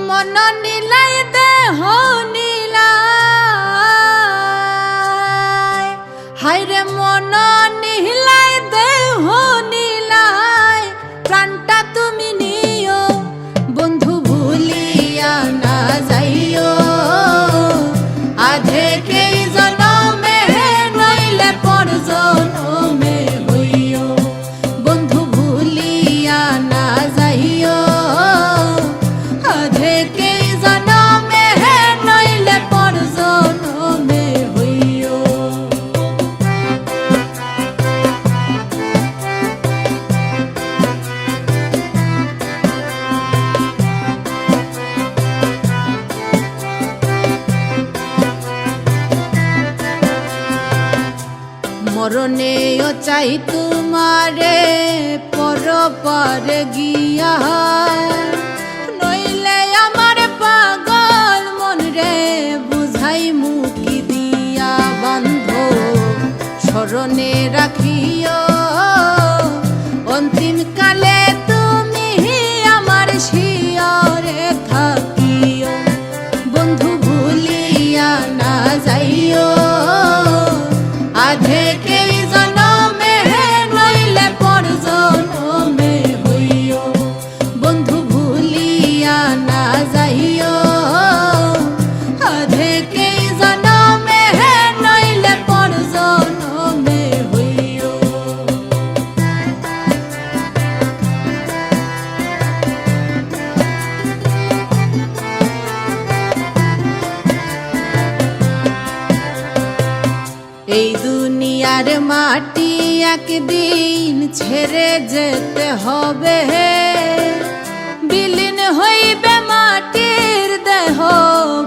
মন নীলাই দেহ নীলাই, হায়রে মন নীলাই দেহ নীলাই, প্রাণটা তুমি নিও বন্ধু ভুলিয়া না যাইও। আধেকেই জনমে নইলে পর জনমে হইও, বন্ধু ভুলিয়া না যাইও। আধেকেই জনমে নইলে পর জনমে হইও। মরণেও চাই তোমারে পর পারে গিয়া, নইলে আমার পাগল মন রে বুঝাই মুকি দিয়া। বান্ধ স্মরণে রাখিও অন্তিম কালে তুমি আমার শিয়রে থাকিও, বন্ধু ভুলিয়া না যাইও। আধেকেই জনমে নইলে পর জনমে হইও, বন্ধু ভুলিয়া না যাইও। আধেকেই জনমে নইলে পর জনমে হইও। এই দুনিয়ার মাটি একদিন ছেড়ে যেতে হবে, বিলীন হইবে মাটির দেহ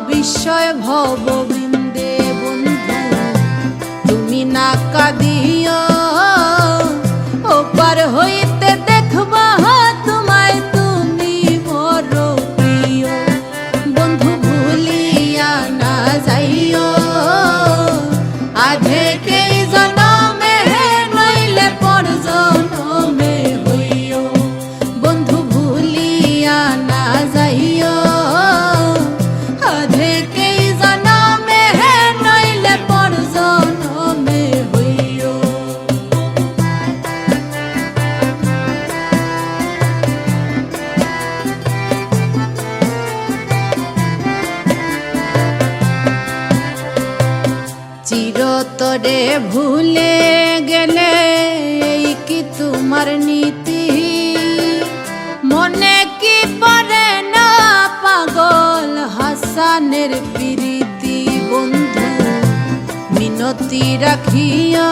বিস্ময় ভব বৃন্দে। বন্ধু তুমি না কাঁদিও, ওপার হইতে দেখবা তোমায় তুমি বড় প্রিয়, বন্ধু ভুলিয়া না যাইও। আধেকেই জনমে নইলে পর জনমে হইও, বন্ধু ভুলিয়া না যাইও। আধেকেই জনমে নইলে পর জনমে হইও। চিরতরে ভুলে গেলে এই কি তোমার নীতি, মনে কি পড়ে না পাগল হাসানের প্রীতি। বন্ধু মিনতি রাখিও